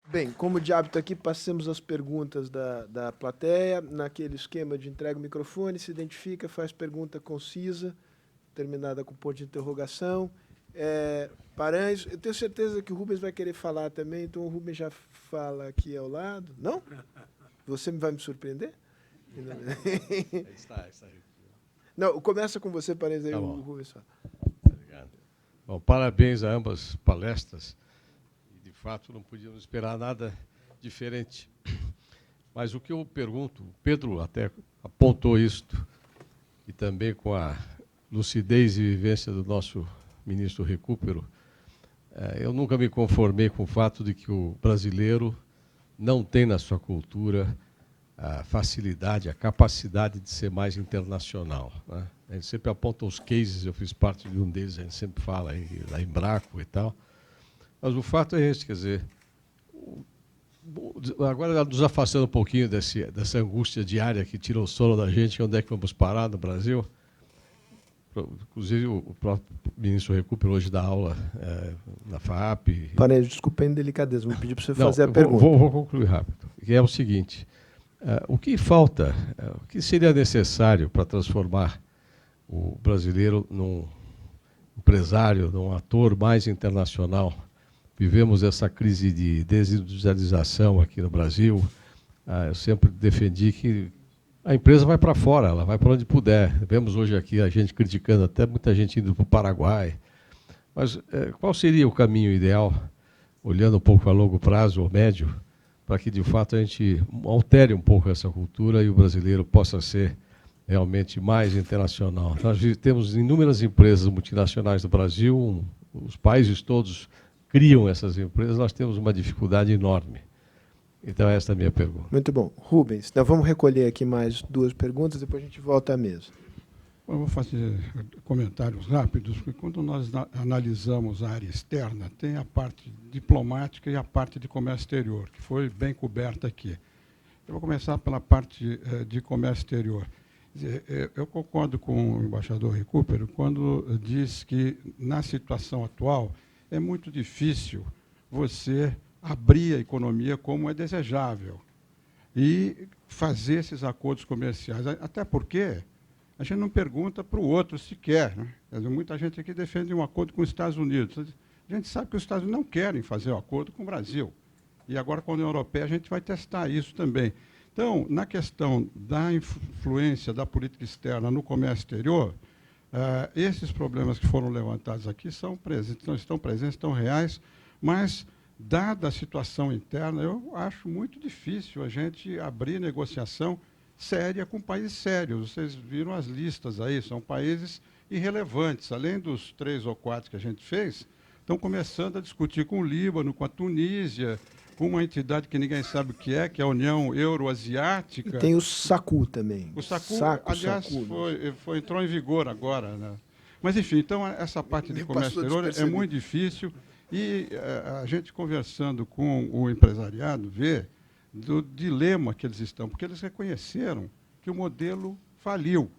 Bem, como de hábito aqui, passemos as perguntas da plateia, naquele esquema de entrega o microfone, se identifica, faz pergunta concisa, terminada com ponto de interrogação. Paranhos, eu tenho certeza que o Rubens vai querer falar também, então o Rubens já fala aqui ao lado. Não? Você vai me surpreender? Está. Não, começa com você, Paranhos, aí Tá o bom. Rubens fala. Obrigado. Bom, parabéns a ambas palestras. E, de fato, não podíamos esperar nada diferente. Mas o que eu pergunto, o Pedro até apontou isto, e também com a lucidez e vivência do nosso ministro Recupero, eu nunca me conformei com o fato de que o brasileiro não tem na sua cultura a facilidade, a capacidade de ser mais internacional, né? A gente sempre aponta os cases, eu fiz parte de um deles, a gente sempre fala aí, da Embraco e tal. Mas o fato é esse, quer dizer, agora nos afastando um pouquinho dessa angústia diária que tira o sono da gente, onde é que vamos parar no Brasil. Inclusive, o próprio ministro Recupero hoje dá aula na FAAP. Paranhos, desculpa a indelicadeza, vou pedir para você Não, fazer a pergunta. Vou concluir rápido, que é o seguinte. O que falta, o que seria necessário para transformar o brasileiro num empresário, num ator mais internacional? Vivemos essa crise de desindustrialização aqui no Brasil. Eu sempre defendi que a empresa vai para fora, ela vai para onde puder. Vemos hoje aqui a gente criticando, até muita gente indo para o Paraguai. Mas qual seria o caminho ideal, olhando um pouco a longo prazo ou médio, para que, de fato, a gente altere um pouco essa cultura e o brasileiro possa ser realmente mais internacional? Nós temos inúmeras empresas multinacionais do Brasil, os países todos criam essas empresas, nós temos uma dificuldade enorme. Então, essa é a minha pergunta. Muito bom. Rubens, nós vamos recolher aqui mais duas perguntas, depois a gente volta à mesa. Eu vou fazer comentários rápidos, porque quando nós analisamos a área externa, tem a parte diplomática e a parte de comércio exterior, que foi bem coberta aqui. Eu vou começar pela parte de comércio exterior. Eu concordo com o embaixador Recupero quando diz que, na situação atual, é muito difícil você abrir a economia como é desejável e fazer esses acordos comerciais. Até porque a gente não pergunta para o outro se quer, né? Muita gente aqui defende um acordo com os Estados Unidos. A gente sabe que os Estados Unidos não querem fazer um acordo com o Brasil. E agora, com a União Europeia, a gente vai testar isso também. Então, na questão da influência da política externa no comércio exterior, esses problemas que foram levantados aqui estão presentes, estão reais, mas, dada a situação interna, eu acho muito difícil a gente abrir negociação séria com países sérios. Vocês viram as listas aí, são países irrelevantes. Além dos 3 ou 4 que a gente fez, estão começando a discutir com o Líbano, com a Tunísia, com uma entidade que ninguém sabe o que é a União Euroasiática. E tem o SACU também. O SACU, aliás, entrou em vigor agora, né? Mas, enfim, então, essa parte de comércio exterior é muito difícil. E a gente, conversando com o empresariado, vê do dilema que eles estão, porque eles reconheceram que o modelo faliu.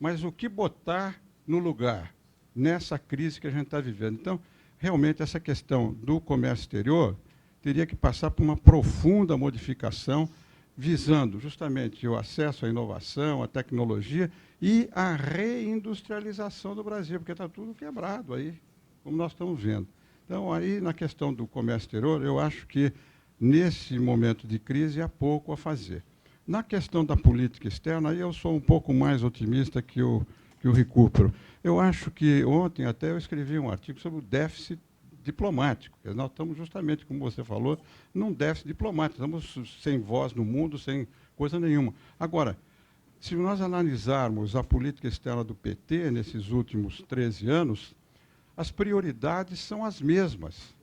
Mas o que botar no lugar nessa crise que a gente está vivendo? Então, realmente, essa questão do comércio exterior teria que passar por uma profunda modificação, visando justamente o acesso à inovação, à tecnologia e a reindustrialização do Brasil, porque está tudo quebrado aí, como nós estamos vendo. Então, aí, na questão do comércio exterior, eu acho que, nesse momento de crise, há pouco a fazer. Na questão da política externa, aí eu sou um pouco mais otimista que o Recupero. Eu acho que ontem até eu escrevi um artigo sobre o déficit diplomático. Nós estamos justamente, como você falou, num déficit diplomático. Estamos sem voz no mundo, sem coisa nenhuma. Agora, se nós analisarmos a política externa do PT nesses últimos 13 anos, as prioridades são as mesmas.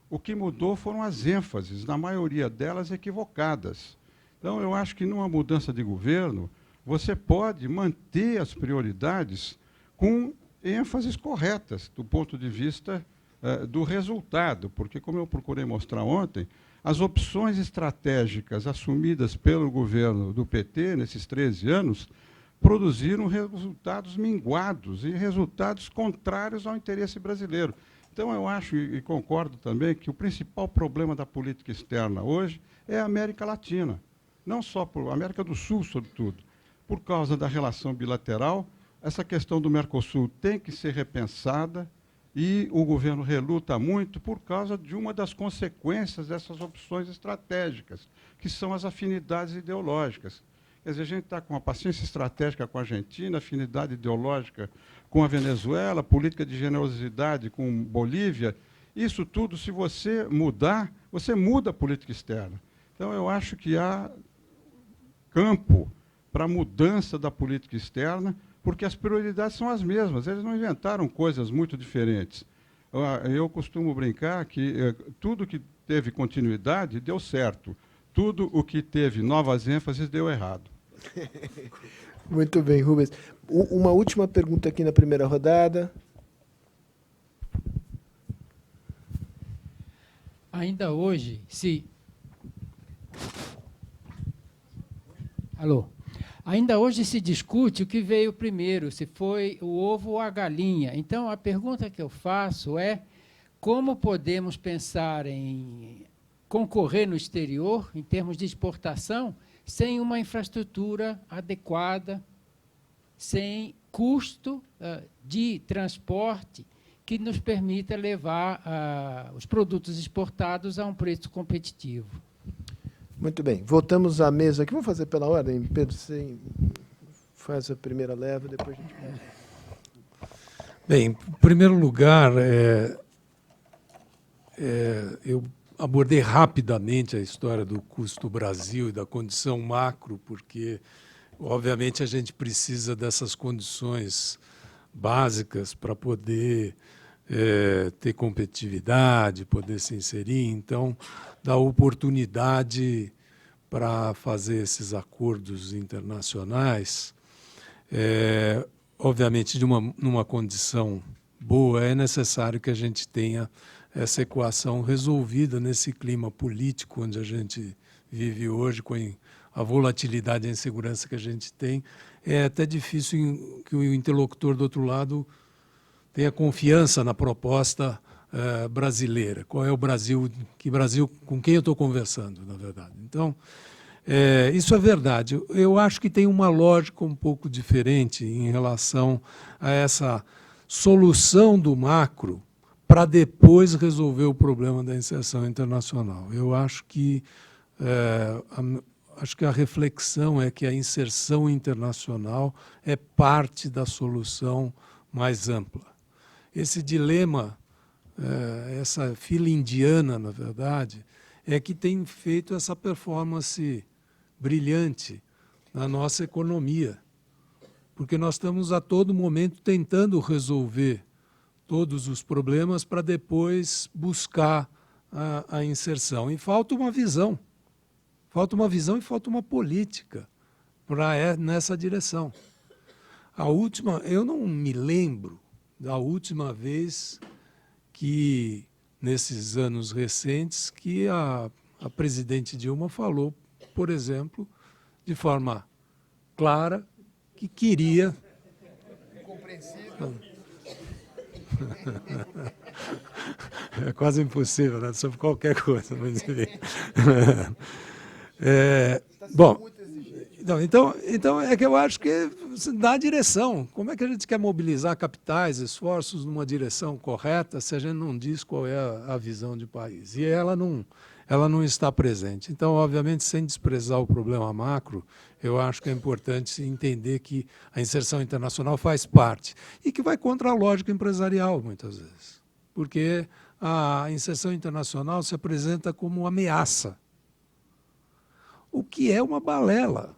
O que mudou foram as ênfases, na maioria delas equivocadas. Então, eu acho que numa mudança de governo, você pode manter as prioridades com ênfases corretas, do ponto de vista do resultado, porque, como eu procurei mostrar ontem, as opções estratégicas assumidas pelo governo do PT nesses 13 anos produziram resultados minguados e resultados contrários ao interesse brasileiro. Então, eu acho e concordo também que o principal problema da política externa hoje é a América Latina, não só por América do Sul, sobretudo, por causa da relação bilateral. Essa questão do Mercosul tem que ser repensada e o governo reluta muito por causa de uma das consequências dessas opções estratégicas, que são as afinidades ideológicas. Quer dizer, a gente está com uma paciência estratégica com a Argentina, afinidade ideológica com a Venezuela, política de generosidade com Bolívia. Isso tudo, se você mudar, você muda a política externa. Então, eu acho que há campo para a mudança da política externa, porque as prioridades são as mesmas, eles não inventaram coisas muito diferentes. Eu costumo brincar que tudo que teve continuidade deu certo, tudo o que teve novas ênfases deu errado. Muito bem, Rubens. Uma última pergunta aqui na primeira rodada. Ainda hoje se... Alô? Ainda hoje se discute o que veio primeiro, se foi o ovo ou a galinha. Então, a pergunta que eu faço é como podemos pensar em concorrer no exterior, em termos de exportação, sem uma infraestrutura adequada, sem custo de transporte que nos permita levar os produtos exportados a um preço competitivo. Muito bem. Voltamos à mesa aqui. Vamos fazer pela ordem. Pedro, você faz a primeira leva, depois a gente... Bem, em primeiro lugar, eu abordei rapidamente a história do custo Brasil e da condição macro, porque, obviamente, a gente precisa dessas condições básicas para poder ter competitividade, poder se inserir. Então, dá oportunidade para fazer esses acordos internacionais. Obviamente, numa condição boa, é necessário que a gente tenha essa equação resolvida nesse clima político onde a gente vive hoje, com a volatilidade e a insegurança que a gente tem. É até difícil que o interlocutor do outro lado tenha confiança na proposta brasileira. Qual é o Brasil, com quem eu estou conversando, na verdade. Então, isso é verdade. Eu acho que tem uma lógica um pouco diferente em relação a essa solução do macro para depois resolver o problema da inserção internacional. Eu acho que a reflexão é que a inserção internacional é parte da solução mais ampla. Esse dilema, essa fila indiana, na verdade, é que tem feito essa performance brilhante na nossa economia, porque nós estamos a todo momento tentando resolver todos os problemas para depois buscar a inserção. E falta uma visão. Falta uma visão e falta uma política nessa direção. Eu não me lembro da última vez que, nesses anos recentes, que a presidente Dilma falou, por exemplo, de forma clara, que queria... Compreensível. É quase impossível, né? Sobre qualquer coisa, mas enfim. Bom, então é que eu acho que dá direção. Como é que a gente quer mobilizar capitais, esforços numa direção correta se a gente não diz qual é a visão de país? E ela não está presente. Então, obviamente, sem desprezar o problema macro, eu acho que é importante entender que a inserção internacional faz parte e que vai contra a lógica empresarial, muitas vezes. Porque a inserção internacional se apresenta como ameaça, o que é uma balela.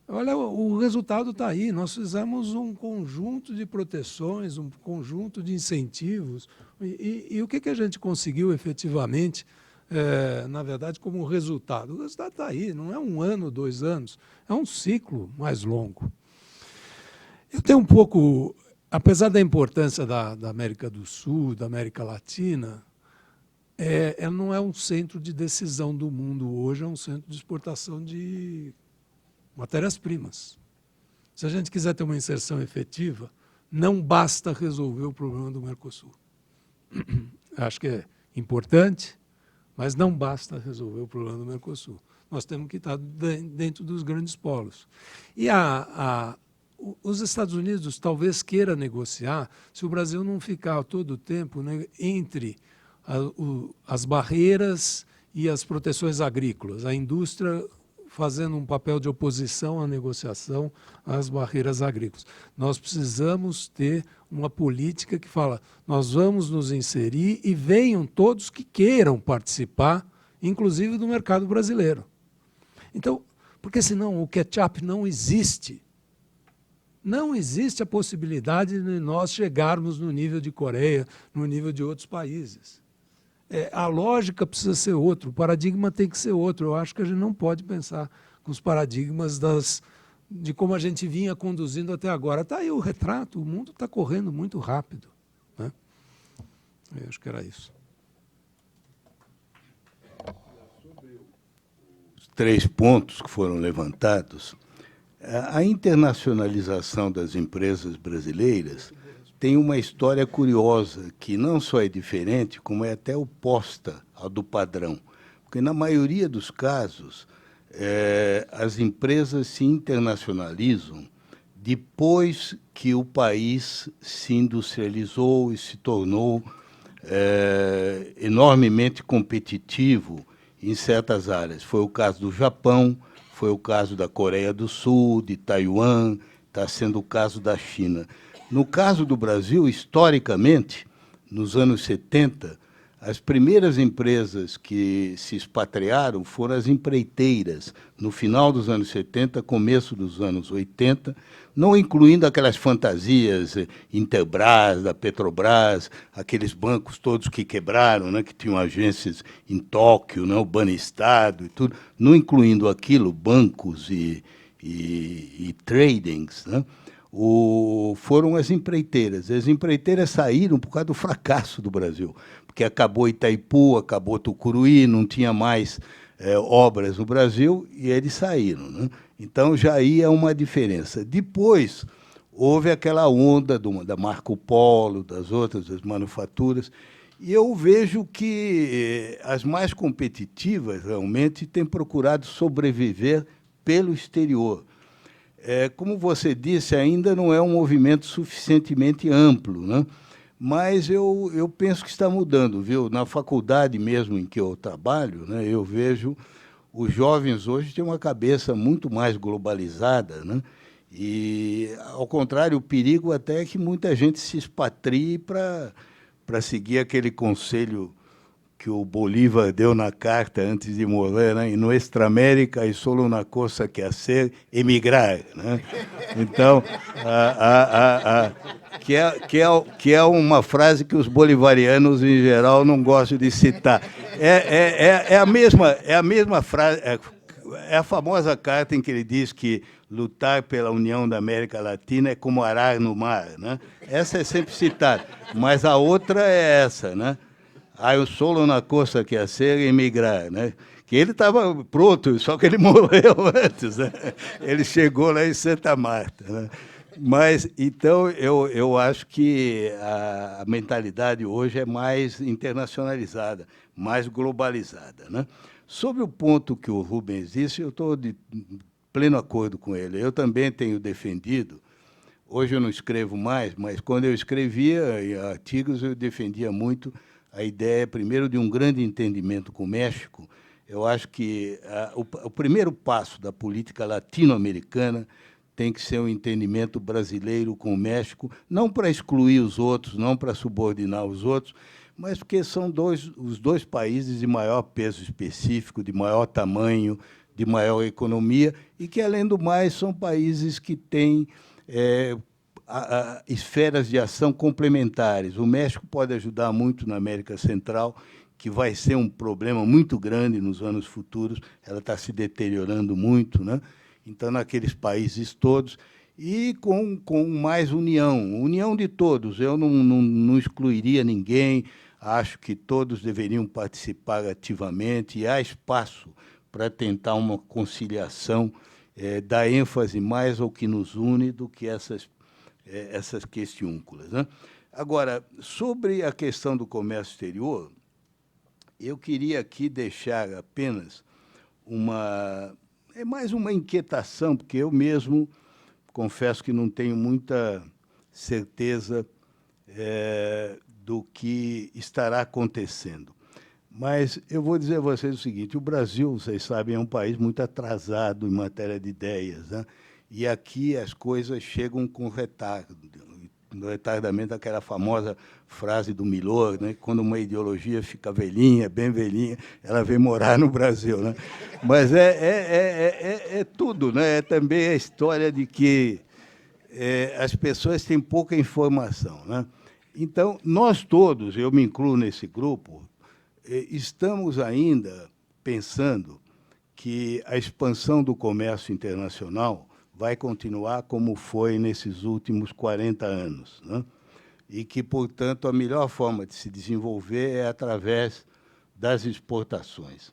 Olha, o resultado está aí. Nós fizemos um conjunto de proteções, um conjunto de incentivos. E o que a gente conseguiu efetivamente, na verdade, como resultado? O resultado está aí. Não é 1 ano, 2 anos. É um ciclo mais longo. Eu tenho um pouco... Apesar da importância da América do Sul, da América Latina, ela não é um centro de decisão do mundo hoje, é um centro de exportação de matérias-primas. Se a gente quiser ter uma inserção efetiva, não basta resolver o problema do Mercosul. acho que é importante, mas não basta resolver o problema do Mercosul. Nós temos que estar dentro dos grandes polos. E os Estados Unidos talvez queira negociar se o Brasil não ficar todo o tempo, né, entre as barreiras e as proteções agrícolas, a indústria fazendo um papel de oposição à negociação às barreiras agrícolas. Nós precisamos ter uma política que fala, nós vamos nos inserir e venham todos que queiram participar, inclusive do mercado brasileiro. Então, porque senão o catch-up não existe. Não existe a possibilidade de nós chegarmos no nível de Coreia, no nível de outros países. A lógica precisa ser outra, o paradigma tem que ser outro. Eu acho que a gente não pode pensar com os paradigmas de como a gente vinha conduzindo até agora. Está aí o retrato, o mundo está correndo muito rápido, né? Eu acho que era isso. Sobre os 3 pontos que foram levantados, a internacionalização das empresas brasileiras tem uma história curiosa, que não só é diferente, como é até oposta ao do padrão. Porque, na maioria dos casos, as empresas se internacionalizam depois que o país se industrializou e se tornou enormemente competitivo em certas áreas. Foi o caso do Japão, foi o caso da Coreia do Sul, de Taiwan, está sendo o caso da China. No caso do Brasil, historicamente, nos anos 70, as primeiras empresas que se expatriaram foram as empreiteiras, no final dos anos 70, começo dos anos 80, não incluindo aquelas fantasias Intelbras, da Petrobras, aqueles bancos todos que quebraram, né, que tinham agências em Tóquio, né, o Banestado e tudo, não incluindo aquilo, bancos e tradings, né? Foram as empreiteiras. As empreiteiras saíram por causa do fracasso do Brasil, porque acabou Itaipu, acabou Tucuruí, não tinha mais obras no Brasil, e eles saíram, né? Então, já aí é uma diferença. Depois, houve aquela onda da Marco Polo, das outras, das manufaturas, e eu vejo que as mais competitivas, realmente, têm procurado sobreviver pelo exterior. Como você disse, ainda não é um movimento suficientemente amplo, né? Mas eu penso que está mudando, viu? Na faculdade mesmo em que eu trabalho, né, eu vejo os jovens hoje têm uma cabeça muito mais globalizada, né? E, ao contrário, o perigo até é que muita gente se expatrie para seguir aquele conselho que o Bolívar deu na carta antes de morrer, né? "In nuestra América hay solo una cosa que hacer, emigrar", né? Então, que é uma frase que os bolivarianos, em geral, não gostam de citar. É a mesma frase, é a famosa carta em que ele diz que lutar pela união da América Latina é como arar no mar, né? Essa é sempre citada, mas a outra é essa, né? "Hay solo una cosa que hacer, emigrar", né? Que ele estava pronto, só que ele morreu antes, né? Ele chegou lá em Santa Marta, né? Mas, então, eu acho que a mentalidade hoje é mais internacionalizada, mais globalizada, né? Sobre o ponto que o Rubens disse, eu estou de pleno acordo com ele. Eu também tenho defendido, hoje eu não escrevo mais, mas quando eu escrevia artigos, eu defendia muito a ideia, primeiro, de um grande entendimento com o México. Eu acho que o primeiro passo da política latino-americana tem que ser um entendimento brasileiro com o México, não para excluir os outros, não para subordinar os outros, mas porque são os dois países de maior peso específico, de maior tamanho, de maior economia, e que, além do mais, são países que têm esferas de ação complementares. O México pode ajudar muito na América Central, que vai ser um problema muito grande nos anos futuros, ela está se deteriorando muito, né? Então, naqueles países todos, e com mais união de todos. Eu não excluiria ninguém, acho que todos deveriam participar ativamente, e há espaço para tentar uma conciliação, dar ênfase mais ao que nos une do que essas questiúnculas, né? Agora, sobre a questão do comércio exterior, eu queria aqui deixar apenas mais uma inquietação, porque eu mesmo confesso que não tenho muita certeza do que estará acontecendo. Mas eu vou dizer a vocês o seguinte, o Brasil, vocês sabem, é um país muito atrasado em matéria de ideias, né? E aqui as coisas chegam com retardo. No retardamento, aquela famosa frase do Milor, né? Quando uma ideologia fica velhinha, bem velhinha, ela vem morar no Brasil, né? Mas é tudo, né? É também a história de que as pessoas têm pouca informação, né? Então, nós todos, eu me incluo nesse grupo, estamos ainda pensando que a expansão do comércio internacional vai continuar como foi nesses últimos 40 anos, né? E que, portanto, a melhor forma de se desenvolver é através das exportações.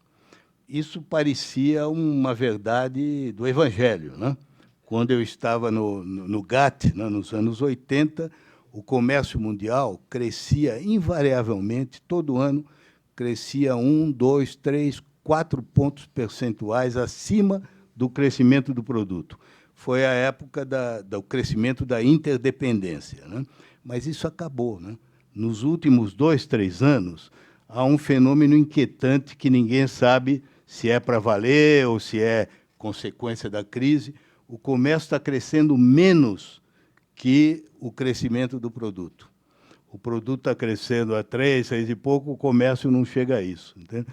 Isso parecia uma verdade do Evangelho, né? Quando eu estava no GATT, né, nos anos 80, o comércio mundial crescia invariavelmente, todo ano, crescia 1, 2, 3, 4 pontos percentuais acima do crescimento do produto. Foi a época do crescimento da interdependência, né? Mas isso acabou, né? Nos últimos 2, 3 anos, há um fenômeno inquietante que ninguém sabe se é para valer ou se é consequência da crise. O comércio está crescendo menos que o crescimento do produto. O produto está crescendo a 3, 6 e pouco, o comércio não chega a isso, entende?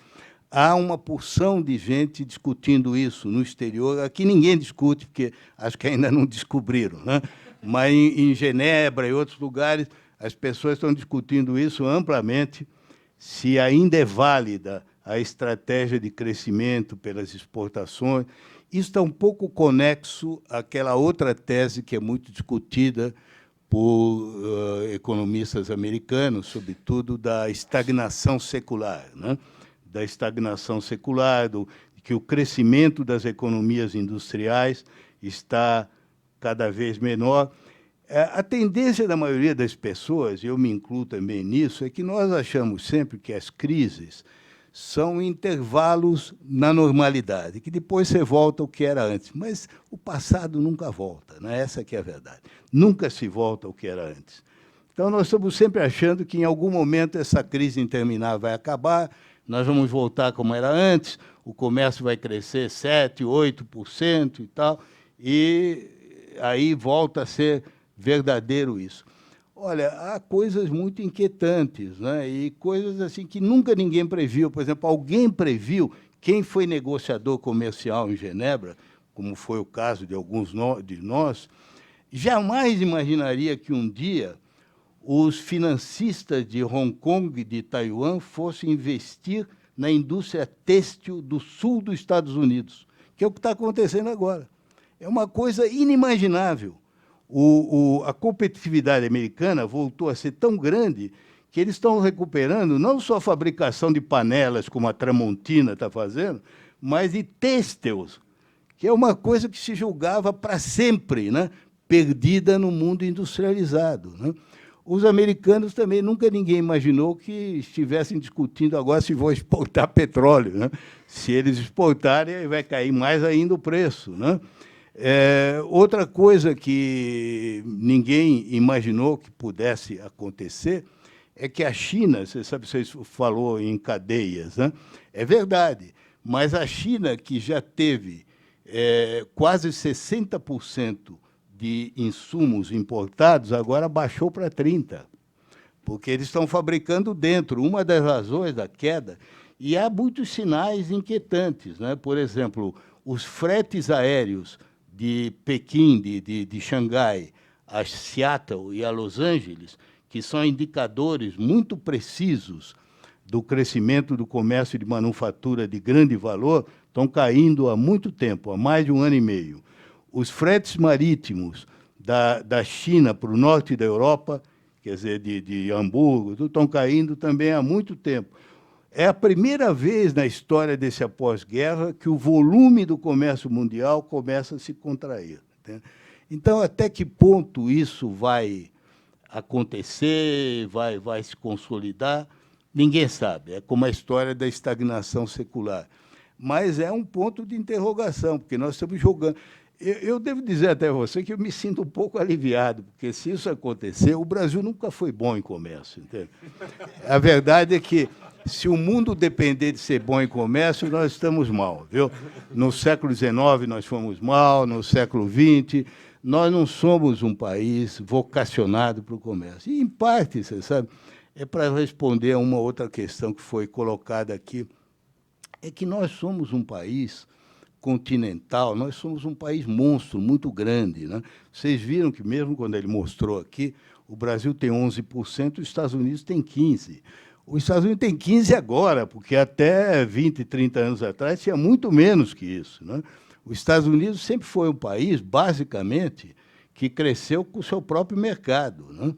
Há uma porção de gente discutindo isso no exterior. Aqui ninguém discute, porque acho que ainda não descobriram, né? Mas em Genebra e outros lugares, as pessoas estão discutindo isso amplamente, se ainda é válida a estratégia de crescimento pelas exportações. Isso está um pouco conexo àquela outra tese que é muito discutida por economistas americanos, sobretudo da estagnação secular, né? Da estagnação secular, que o crescimento das economias industriais está cada vez menor. A tendência da maioria das pessoas, e eu me incluo também nisso, é que nós achamos sempre que as crises são intervalos na normalidade, que depois você volta ao que era antes. Mas o passado nunca volta, né? Essa que é a verdade. Nunca se volta ao que era antes. Então, nós estamos sempre achando que, em algum momento, essa crise interminável vai acabar, nós vamos voltar como era antes, o comércio vai crescer 7%, 8% e tal, e aí volta a ser verdadeiro isso. Olha, há coisas muito inquietantes, né? E coisas assim que nunca ninguém previu. Por exemplo, alguém previu, quem foi negociador comercial em Genebra, como foi o caso de alguns de nós, jamais imaginaria que um dia os financistas de Hong Kong e de Taiwan fossem investir na indústria têxtil do sul dos Estados Unidos, que é o que está acontecendo agora. É uma coisa inimaginável. A competitividade americana voltou a ser tão grande que eles estão recuperando não só a fabricação de panelas, como a Tramontina está fazendo, mas de têxteis, que é uma coisa que se julgava para sempre, né? Perdida no mundo industrializado, né? Os americanos também, nunca ninguém imaginou que estivessem discutindo agora se vão exportar petróleo, né? Se eles exportarem, vai cair mais ainda o preço, né? Outra coisa que ninguém imaginou que pudesse acontecer é que a China, você sabe, você falou em cadeias, né? É verdade, mas a China, que já teve quase 60% de insumos importados, agora baixou para 30%, porque eles estão fabricando dentro. Uma das razões da queda, e há muitos sinais inquietantes, né? Por exemplo, os fretes aéreos de Pequim, de Xangai, a Seattle e a Los Angeles, que são indicadores muito precisos do crescimento do comércio de manufatura de grande valor, estão caindo há muito tempo, há mais de 1 ano e meio. Os fretes marítimos da China para o norte da Europa, quer dizer, de Hamburgo, estão caindo também há muito tempo. É a primeira vez na história desse pós-guerra que o volume do comércio mundial começa a se contrair, né? Então, até que ponto isso vai acontecer, vai se consolidar? Ninguém sabe. É como a história da estagnação secular. Mas é um ponto de interrogação, porque nós estamos jogando. Eu devo dizer até a você que eu me sinto um pouco aliviado, porque se isso acontecer, o Brasil nunca foi bom em comércio, entende? A verdade é que, se o mundo depender de ser bom em comércio, nós estamos mal, viu? No século XIX nós fomos mal, no século XX, nós não somos um país vocacionado para o comércio. E, em parte, você sabe, é para responder a uma outra questão que foi colocada aqui, é que nós somos um país continental, nós somos um país monstro, muito grande, né? Vocês viram que, mesmo quando ele mostrou aqui, o Brasil tem 11%, os Estados Unidos tem 15%. Os Estados Unidos tem 15% agora, porque até 20, 30 anos atrás tinha muito menos que isso, né? Os Estados Unidos sempre foi um país, basicamente, que cresceu com o seu próprio mercado, né?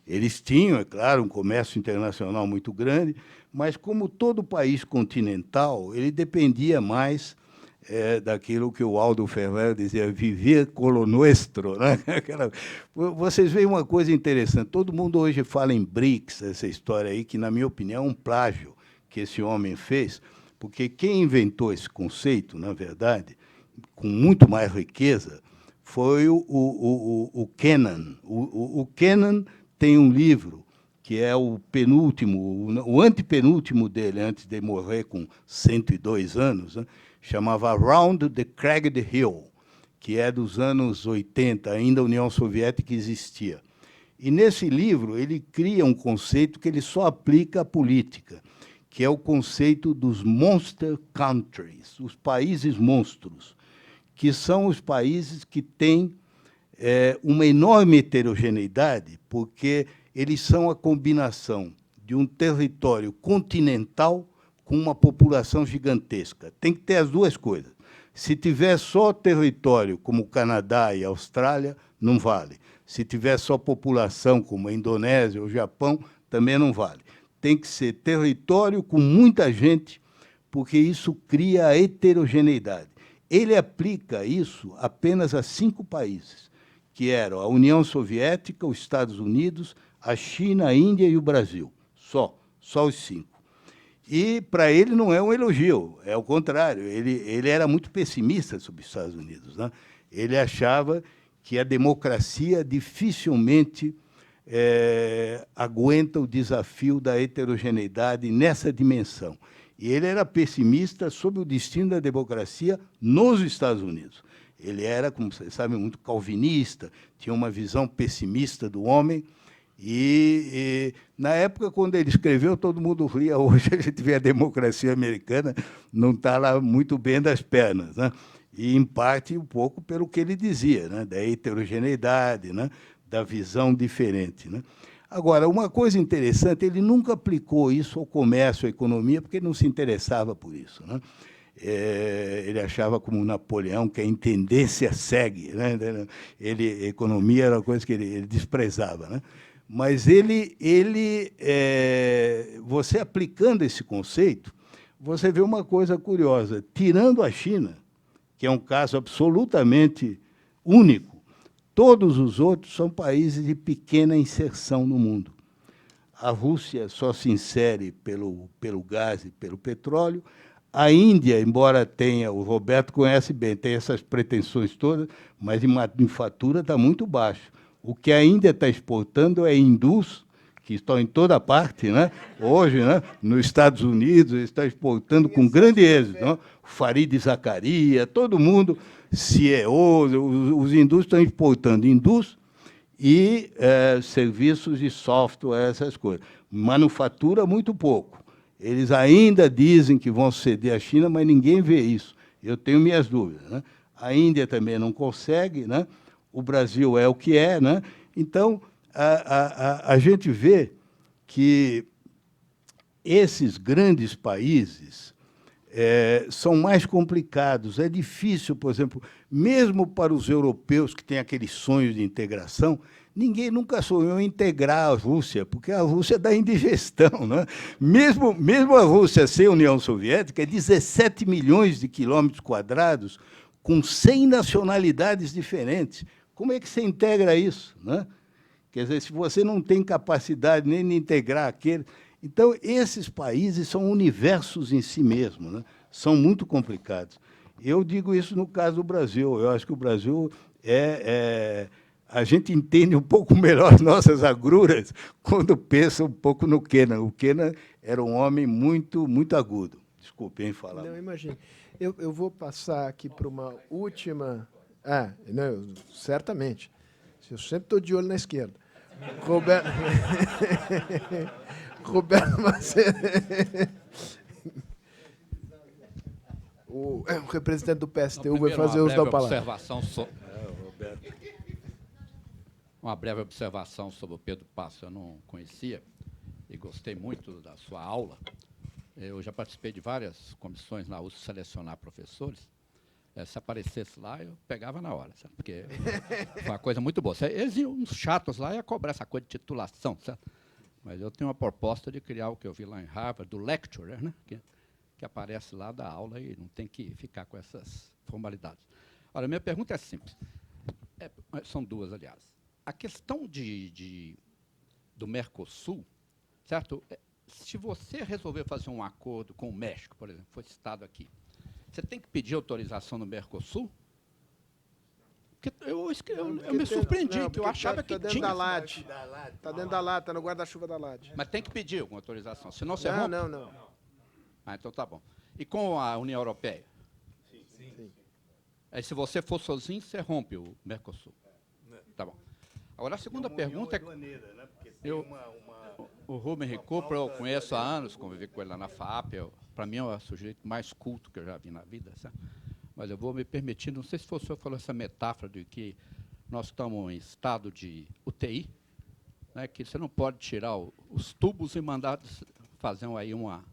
Eles tinham, é claro, um comércio internacional muito grande, mas, como todo país continental, ele dependia mais daquilo que o Aldo Ferreira dizia, viver con lo nuestro, né? Vocês veem uma coisa interessante, todo mundo hoje fala em BRICS, essa história aí, que, na minha opinião, é um plágio que esse homem fez, porque quem inventou esse conceito, na verdade, com muito mais riqueza, foi o Kennan. O Kennan tem um livro que é o penúltimo, o antepenúltimo dele, antes de morrer com 102 anos, né? Chamava Around the Cragged Hill, que é dos anos 80, ainda a União Soviética existia. E, nesse livro, ele cria um conceito que ele só aplica à política, que é o conceito dos monster countries, os países monstros, que são os países que têm uma enorme heterogeneidade, porque eles são a combinação de um território continental com uma população gigantesca. Tem que ter as duas coisas. Se tiver só território, como o Canadá e a Austrália, não vale. Se tiver só população, como a Indonésia ou o Japão, também não vale. Tem que ser território com muita gente, porque isso cria a heterogeneidade. Ele aplica isso apenas a 5 países, que eram a União Soviética, os Estados Unidos, a China, a Índia e o Brasil. Só os 5. E, para ele, não é um elogio, é o contrário. Ele era muito pessimista sobre os Estados Unidos, né? Ele achava que a democracia dificilmente aguenta o desafio da heterogeneidade nessa dimensão. E ele era pessimista sobre o destino da democracia nos Estados Unidos. Ele era, como vocês sabem, muito calvinista, tinha uma visão pessimista do homem. E, na época, quando ele escreveu, todo mundo ria. Hoje a gente vê a democracia americana não está lá muito bem das pernas, né? E, em parte, um pouco pelo que ele dizia, né? Da heterogeneidade, né? Da visão diferente, né? Agora, uma coisa interessante, ele nunca aplicou isso ao comércio, à economia, porque ele não se interessava por isso, né? Ele achava, como Napoleão, que a intendência segue, né? A economia era uma coisa que ele desprezava, né? Mas você aplicando esse conceito, você vê uma coisa curiosa. Tirando a China, que é um caso absolutamente único, todos os outros são países de pequena inserção no mundo. A Rússia só se insere pelo gás e pelo petróleo. A Índia, embora tenha, o Roberto conhece bem, tem essas pretensões todas, mas em manufatura está muito baixo. O que a Índia está exportando é hindus, que estão em toda parte, né? Hoje, né? Nos Estados Unidos, eles estão exportando com grande êxito. Né? Farid Zakaria, todo mundo, CEO, os hindus estão exportando hindus e serviços de software, essas coisas. Manufatura, muito pouco. Eles ainda dizem que vão ceder à China, mas ninguém vê isso. Eu tenho minhas dúvidas, né? A Índia também não consegue, né? O Brasil é o que é, né? Então, a gente vê que esses grandes países são mais complicados. É difícil, por exemplo, mesmo para os europeus que têm aqueles sonhos de integração, ninguém nunca sonhou em integrar a Rússia, porque a Rússia dá indigestão, né? Mesmo a Rússia sem a União Soviética, é 17 milhões de quilômetros quadrados, com 100 nacionalidades diferentes. Como é que você integra isso, né? Quer dizer, se você não tem capacidade nem de integrar aquele... Então, esses países são universos em si mesmos, né? São muito complicados. Eu digo isso no caso do Brasil. Eu acho que o Brasil a gente entende um pouco melhor as nossas agruras quando pensa um pouco no Kennan. O Kennan era um homem muito, muito agudo. Desculpe, hein, falar. Não, imagine. Eu vou passar aqui para uma última... não, certamente. Eu sempre estou de olho na esquerda. Roberto... Roberto Macedo. O representante do PSTU vai fazer uso da palavra. Uma breve observação sobre o Pedro Passo. Eu não conhecia e gostei muito da sua aula. Eu já participei de várias comissões na USP selecionar professores. Se aparecesse lá, eu pegava na hora, sabe? Porque foi uma coisa muito boa. Eles iam uns chatos lá e ia cobrar essa coisa de titulação, certo? Mas eu tenho uma proposta de criar o que eu vi lá em Harvard, do lecturer, né? Que aparece lá da aula e não tem que ficar com essas formalidades. Olha, minha pergunta é simples. São duas, aliás. A questão do Mercosul, certo? Se você resolver fazer um acordo com o México, por exemplo, foi citado aqui, você tem que pedir autorização no Mercosul? Eu me surpreendi, que eu achava que tinha. Está dentro da LAD, está no guarda-chuva da LAD. Mas tem que pedir alguma autorização, senão você rompe. Não. Então tá bom. E com a União Europeia? Sim. Aí, se você for sozinho, você rompe o Mercosul. Tá bom. Agora, a segunda pergunta é... O Rubem Recupero, eu conheço há anos, convivi com ele lá na FAP. Para mim, é o sujeito mais culto que eu já vi na vida, sabe? Mas eu vou me permitir, não sei se o senhor falou essa metáfora de que nós estamos em estado de UTI, né, que você não pode tirar os tubos e mandar fazer aí uma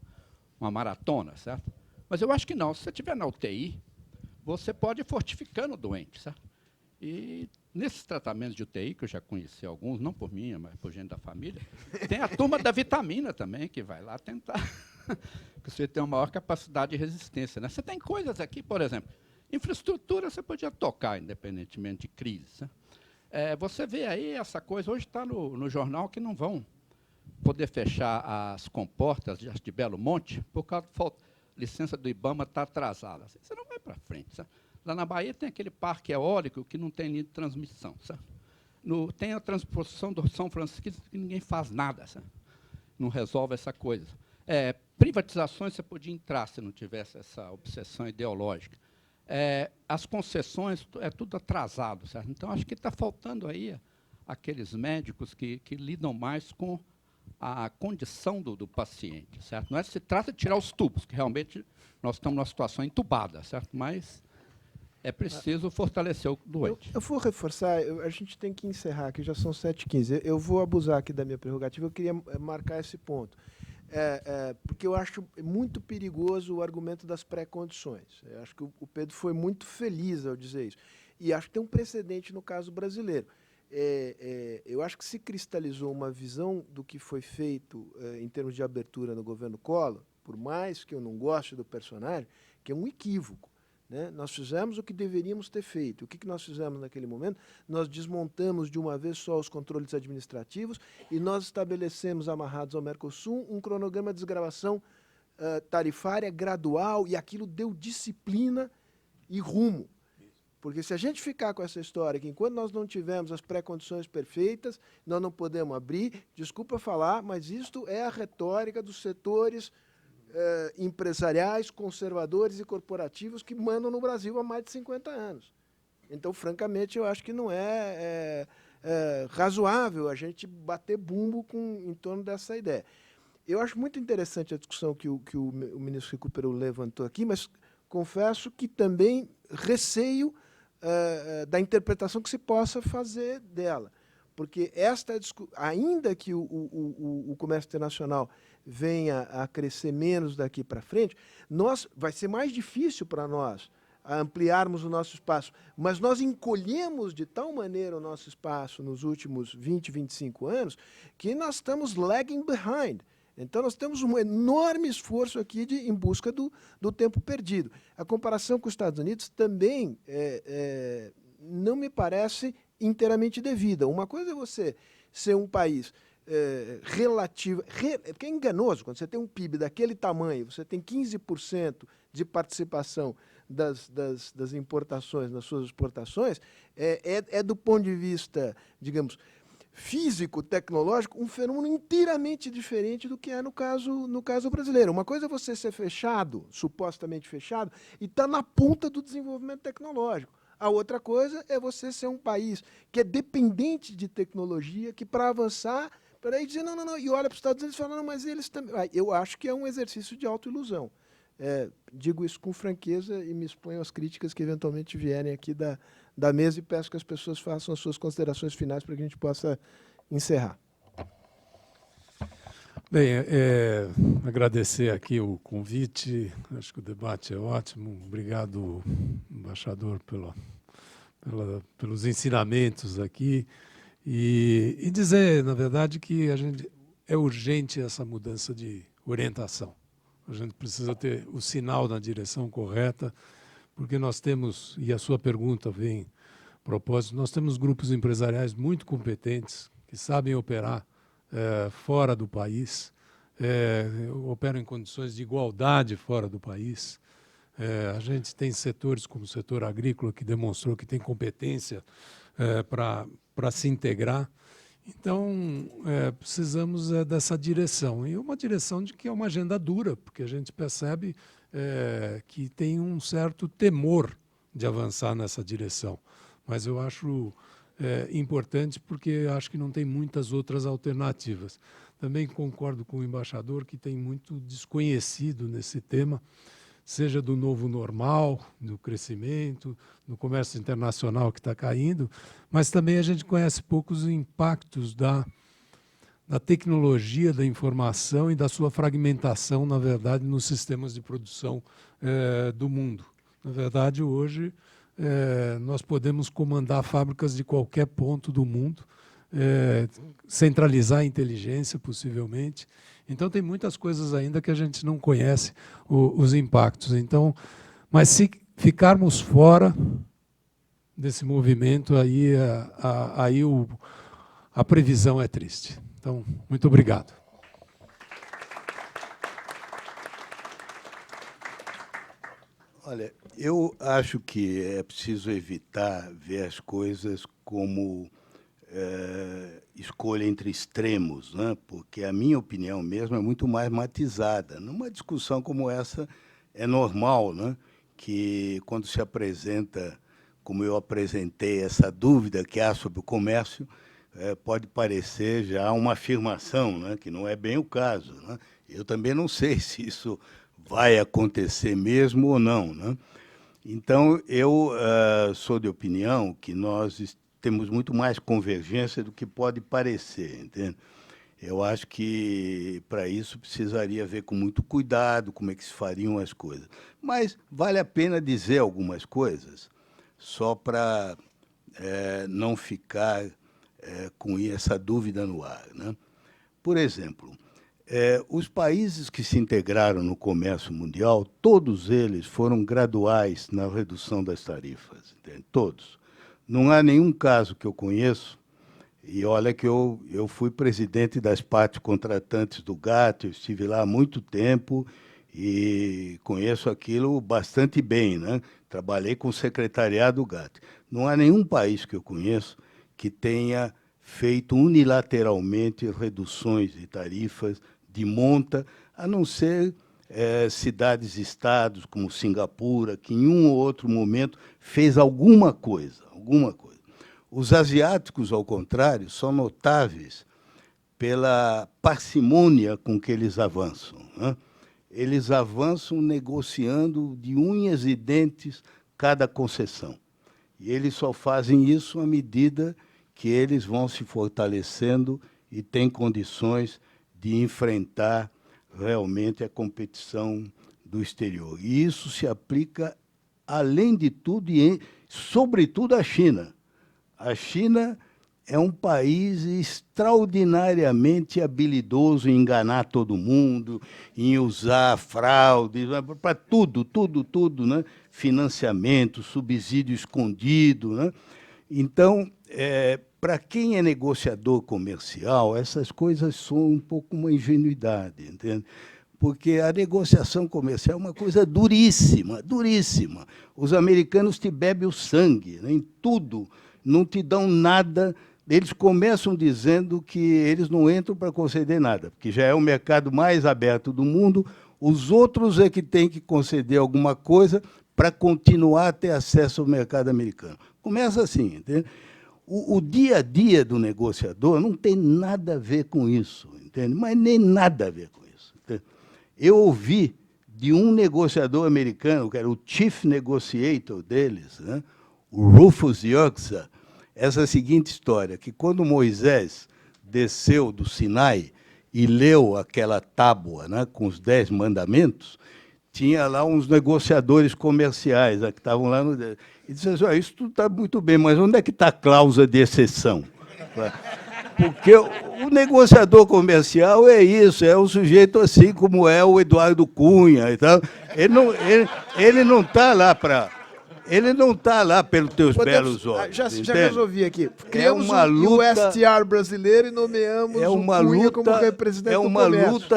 maratona, certo? Mas eu acho que não. Se você estiver na UTI, você pode ir fortificando o doente, certo? E nesses tratamentos de UTI, que eu já conheci alguns, não por mim, mas por gente da família, tem a turma da vitamina também, que vai lá tentar... que você tem uma maior capacidade de resistência, né? Você tem coisas aqui, por exemplo, infraestrutura você podia tocar, independentemente de crise. Né? Você vê aí essa coisa, hoje está no jornal que não vão poder fechar as comportas de Belo Monte, por causa da licença do IBAMA está atrasada. Você não vai para frente. Sabe? Lá na Bahia tem aquele parque eólico que não tem linha de transmissão. Sabe? Tem a transposição do São Francisco que ninguém faz nada. Sabe? Não resolve essa coisa. Privatizações você podia entrar se não tivesse essa obsessão ideológica. As concessões é tudo atrasado, certo? Então acho que está faltando aí aqueles médicos que lidam mais com a condição do paciente, certo? Não se trata de tirar os tubos, que realmente nós estamos numa situação entubada, certo? Mas é preciso fortalecer o doente. Eu vou reforçar, a gente tem que encerrar aqui, já são 7h15. Eu vou abusar aqui da minha prerrogativa, eu queria marcar esse ponto. Porque eu acho muito perigoso o argumento das pré-condições. Eu acho que o Pedro foi muito feliz ao dizer isso. E acho que tem um precedente no caso brasileiro. Eu acho que se cristalizou uma visão do que foi feito em termos de abertura no governo Collor, por mais que eu não goste do personagem, que é um equívoco. Né? Nós fizemos o que deveríamos ter feito. O que nós fizemos naquele momento? Nós desmontamos de uma vez só os controles administrativos e nós estabelecemos, amarrados ao Mercosul, um cronograma de desgravação tarifária gradual, e aquilo deu disciplina e rumo. Porque se a gente ficar com essa história que enquanto nós não tivermos as pré-condições perfeitas, nós não podemos abrir, desculpa falar, mas isto é a retórica dos setores empresariais, conservadores e corporativos que mandam no Brasil há mais de 50 anos. Então, francamente, eu acho que não é razoável a gente bater bumbo em torno dessa ideia. Eu acho muito interessante a discussão que o ministro Recupero levantou aqui, mas confesso que também receio da interpretação que se possa fazer dela. Porque ainda que o comércio internacional venha a crescer menos daqui para frente, vai ser mais difícil para nós ampliarmos o nosso espaço. Mas nós encolhemos de tal maneira o nosso espaço nos últimos 20, 25 anos, que nós estamos lagging behind. Então, nós temos um enorme esforço aqui em busca do tempo perdido. A comparação com os Estados Unidos também não me parece inteiramente devida. Uma coisa é você ser um país relativo... Porque é enganoso, quando você tem um PIB daquele tamanho, você tem 15% de participação das importações nas suas exportações, do ponto de vista, digamos, físico, tecnológico, um fenômeno inteiramente diferente do que é no caso brasileiro. Uma coisa é você ser fechado, supostamente fechado, e estar na ponta do desenvolvimento tecnológico. A outra coisa é você ser um país que é dependente de tecnologia, que para avançar, para aí dizer, não, e olha para os Estados Unidos e fala, não, mas eles também... Eu acho que é um exercício de autoilusão. Digo isso com franqueza e me exponho às críticas que eventualmente vierem aqui da mesa e peço que as pessoas façam as suas considerações finais para que a gente possa encerrar. Bem, agradecer aqui o convite, acho que o debate é ótimo. Obrigado, embaixador, pelos ensinamentos aqui. E dizer, na verdade, que é urgente essa mudança de orientação. A gente precisa ter o sinal na direção correta, porque nós temos, e a sua pergunta vem a propósito, nós temos grupos empresariais muito competentes, que sabem operar fora do país, operam em condições de igualdade fora do país. A gente tem setores como o setor agrícola, que demonstrou que tem competência para se integrar. Então, precisamos dessa direção. E uma direção de que é uma agenda dura, porque a gente percebe que tem um certo temor de avançar nessa direção. Mas eu acho importante porque acho que não tem muitas outras alternativas. Também concordo com o embaixador que tem muito desconhecido nesse tema, seja do novo normal, do crescimento, do comércio internacional que está caindo, mas também a gente conhece poucos impactos da tecnologia da informação e da sua fragmentação, na verdade, nos sistemas de produção do mundo. Na verdade, hoje, nós podemos comandar fábricas de qualquer ponto do mundo, centralizar a inteligência, possivelmente. Então, tem muitas coisas ainda que a gente não conhece os impactos. Então, mas se ficarmos fora desse movimento, aí a previsão é triste. Então, muito obrigado. Olha, eu acho que é preciso evitar ver as coisas como escolha entre extremos, né? Porque a minha opinião mesmo é muito mais matizada. Numa discussão como essa, é normal, né, que, quando se apresenta, como eu apresentei, essa dúvida que há sobre o comércio, pode parecer já uma afirmação, né, que não é bem o caso, né? Eu também não sei se isso vai acontecer mesmo ou não, né? Então, eu sou de opinião que nós temos muito mais convergência do que pode parecer, entende? Eu acho que, para isso, precisaria ver com muito cuidado como é que se fariam as coisas. Mas vale a pena dizer algumas coisas, só para não ficar com essa dúvida no ar, né? Por exemplo, os países que se integraram no comércio mundial, todos eles foram graduais na redução das tarifas, entende? Todos. Não há nenhum caso que eu conheço, e olha que eu fui presidente das partes contratantes do GATT, eu estive lá há muito tempo e conheço aquilo bastante bem, né? Trabalhei com o secretariado do GATT. Não há nenhum país que eu conheço que tenha feito unilateralmente reduções de tarifas de monta, a não ser cidades-estados como Singapura, que em um ou outro momento fez alguma coisa. Os asiáticos, ao contrário, são notáveis pela parcimônia com que eles avançam, né? Eles avançam negociando de unhas e dentes cada concessão. E eles só fazem isso à medida que eles vão se fortalecendo e têm condições de enfrentar realmente a competição do exterior. E isso se aplica, além de tudo, e sobretudo à China. A China é um país extraordinariamente habilidoso em enganar todo mundo, em usar fraude, para tudo, né? Financiamento, subsídio escondido, né? Então, para quem é negociador comercial, essas coisas são um pouco uma ingenuidade, entende? Porque a negociação comercial é uma coisa duríssima, duríssima. Os americanos te bebem o sangue, né, em tudo, não te dão nada. Eles começam dizendo que eles não entram para conceder nada, porque já é o mercado mais aberto do mundo, os outros é que têm que conceder alguma coisa para continuar a ter acesso ao mercado americano. Começa assim, entende? O dia a dia do negociador não tem nada a ver com isso, entende? Mas nem nada a ver com isso. Entende? Eu ouvi de um negociador americano, que era o chief negotiator deles, né, o Rufus Yoxa, essa seguinte história, que quando Moisés desceu do Sinai e leu aquela tábua, né, com os 10 mandamentos, tinha lá uns negociadores comerciais, né, que estavam lá no... E disseram assim, isso tudo está muito bem, mas onde é que está a cláusula de exceção? Porque o negociador comercial é isso, é um sujeito assim como é o Eduardo Cunha e tal. Ele não está lá para... Ele não está lá pelos teus belos olhos. Já resolvi aqui. Criamos o USTR brasileiro e nomeamos o Cunha como representante do comércio.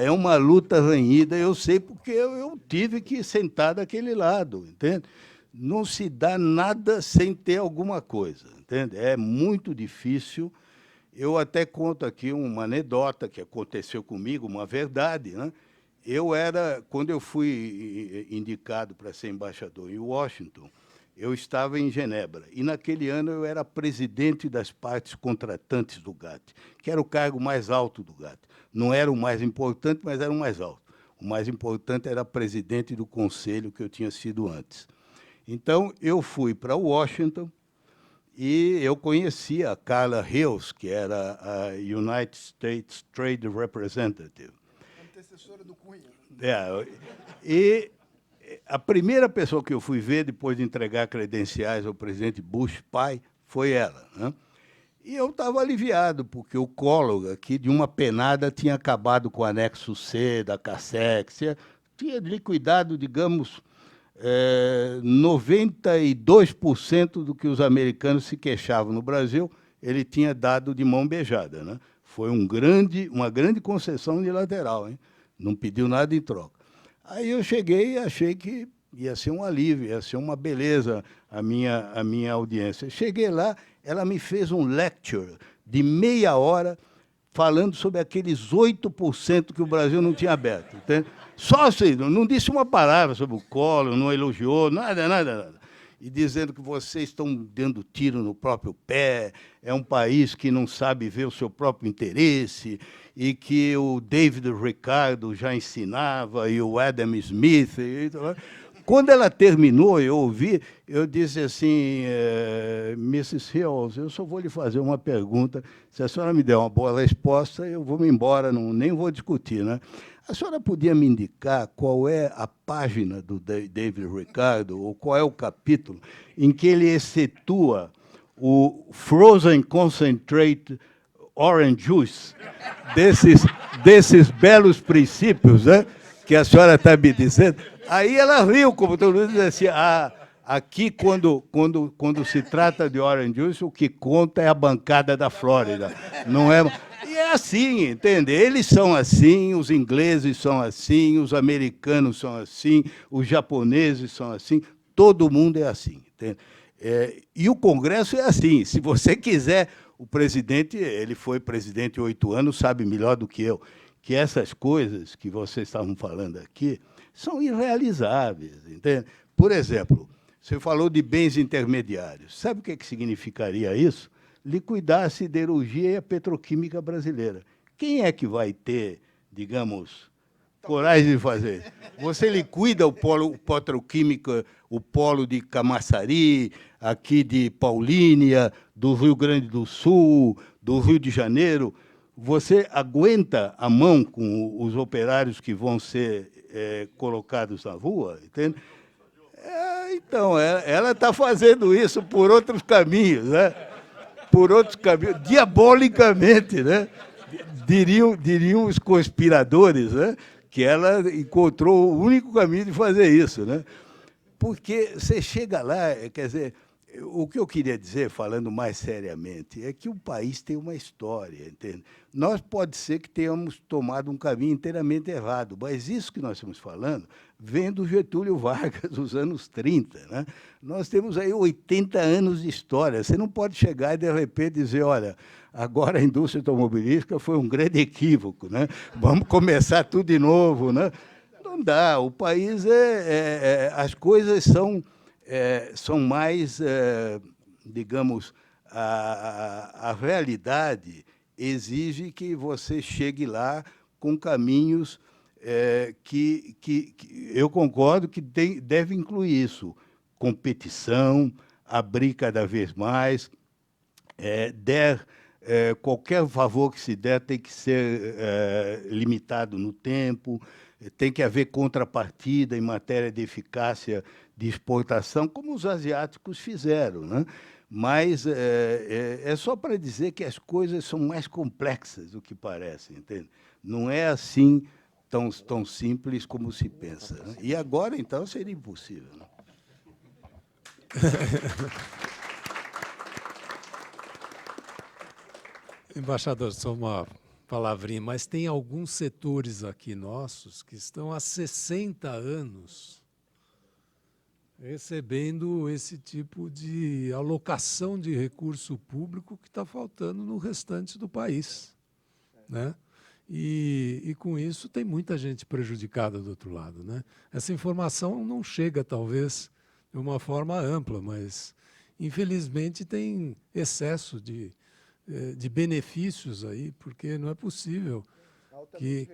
É uma luta ranhida, eu sei porque eu tive que sentar daquele lado, entende? Não se dá nada sem ter alguma coisa, entende? É muito difícil. Eu até conto aqui uma anedota que aconteceu comigo, uma verdade, né? Quando eu fui indicado para ser embaixador em Washington, eu estava em Genebra. E, naquele ano, eu era presidente das partes contratantes do GATT, que era o cargo mais alto do GATT. Não era o mais importante, mas era o mais alto. O mais importante era presidente do conselho, que eu tinha sido antes. Então, eu fui para Washington e eu conheci a Carla Hills, que era a United States Trade Representative. Antecessora do Cunha. E a primeira pessoa que eu fui ver, depois de entregar credenciais ao presidente Bush pai, foi ela, né? E eu estava aliviado, porque o Collor, aqui, de uma penada, tinha acabado com o anexo C da CASEX, tinha liquidado, digamos, 92% do que os americanos se queixavam no Brasil, ele tinha dado de mão beijada, né? Foi uma grande concessão unilateral, hein? Não pediu nada em troca. Aí eu cheguei e achei que ia ser um alívio, ia ser uma beleza a minha audiência. Cheguei lá, ela me fez um lecture de meia hora falando sobre aqueles 8% que o Brasil não tinha aberto. Entende? Só assim, não disse uma palavra sobre o Collor, não elogiou, nada. E dizendo que vocês estão dando tiro no próprio pé, é um país que não sabe ver o seu próprio interesse, e que o David Ricardo já ensinava, e o Adam Smith. Quando ela terminou, eu ouvi, eu disse assim, Mrs. Hills, eu só vou lhe fazer uma pergunta, se a senhora me der uma boa resposta, eu vou me embora, nem vou discutir, né? A senhora podia me indicar qual é a página do David Ricardo, ou qual é o capítulo em que ele excetua o Frozen Concentrate Orange Juice, desses belos princípios, né, que a senhora está me dizendo? Aí ela riu, como todo mundo, diz assim, aqui, quando se trata de Orange Juice, o que conta é a bancada da Flórida. Não é... E é assim, entende? Eles são assim, os ingleses são assim, os americanos são assim, os japoneses são assim, todo mundo é assim, entende? E o Congresso é assim. Se você quiser, o presidente, ele foi presidente 8 anos, sabe melhor do que eu, que essas coisas que vocês estavam falando aqui são irrealizáveis, entende? Por exemplo, você falou de bens intermediários. Sabe o que significaria isso? Liquidar a siderurgia e a petroquímica brasileira. Quem é que vai ter, digamos, coragem de fazer? Você liquida o polo petroquímico, o polo de Camaçari, aqui de Paulínia, do Rio Grande do Sul, do Rio de Janeiro. Você aguenta a mão com os operários que vão ser colocados na rua, entende? Então, ela está fazendo isso por outros caminhos, né? Por outros caminhos, diabolicamente, né? Diriam os conspiradores, né? Que ela encontrou o único caminho de fazer isso, né? Porque você chega lá, quer dizer, o que eu queria dizer, falando mais seriamente, é que o país tem uma história, entende? Nós pode ser que tenhamos tomado um caminho inteiramente errado, mas isso que nós estamos falando vem do Getúlio Vargas dos anos 30. Né? Nós temos aí 80 anos de história. Você não pode chegar e, de repente, dizer, olha, agora a indústria automobilística foi um grande equívoco, né? Vamos começar tudo de novo. Né? Não dá. O país as coisas são mais, digamos, a realidade exige que você chegue lá com caminhos que eu concordo que deve incluir isso, competição, abrir cada vez mais, qualquer favor que se der tem que ser limitado no tempo, tem que haver contrapartida em matéria de eficácia de exportação, como os asiáticos fizeram. Né? Mas é só para dizer que as coisas são mais complexas do que parecem, entende? Não é assim tão simples como se pensa. Né? E agora, então, seria impossível. Né? Embaixador, só uma palavrinha, mas tem alguns setores aqui nossos que estão há 60 anos recebendo esse tipo de alocação de recurso público que está faltando no restante do país. Né? E com isso tem muita gente prejudicada do outro lado. Né? Essa informação não chega, talvez, de uma forma ampla, mas, infelizmente, tem excesso de benefícios aí, porque não é possível que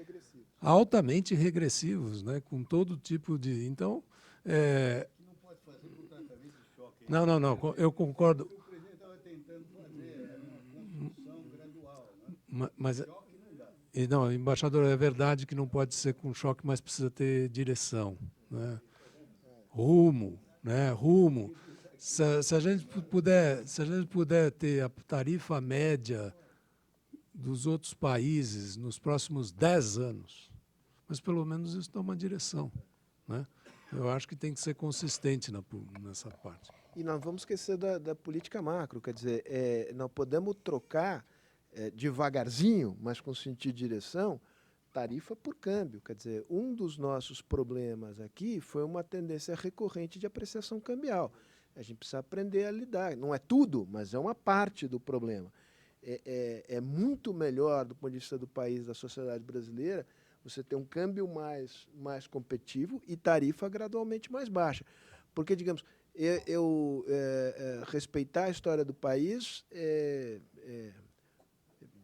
altamente regressivos, né, com todo tipo de. Então, não pode fazer com tratamento de choque. Não, eu concordo. O que o presidente estava tentando fazer uma construção gradual, né? Mas Choque não dá. não, embaixador, é verdade que não pode ser com choque, mas precisa ter direção, né? Rumo, né? Rumo. Se a gente puder ter a tarifa média dos outros países nos próximos 10 anos, mas pelo menos isso dá uma direção. Né? Eu acho que tem que ser consistente nessa parte. E não vamos esquecer da política macro, quer dizer, nós podemos trocar devagarzinho, mas com sentido de direção, tarifa por câmbio. Quer dizer, um dos nossos problemas aqui foi uma tendência recorrente de apreciação cambial. A gente precisa aprender a lidar. Não é tudo, mas é uma parte do problema. É muito melhor, do ponto de vista do país, da sociedade brasileira, você ter um câmbio mais competitivo e tarifa gradualmente mais baixa. Porque, digamos, respeitar a história do país,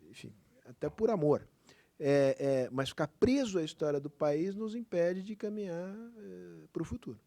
enfim, até por amor. Mas ficar preso à história do país nos impede de caminhar para o futuro.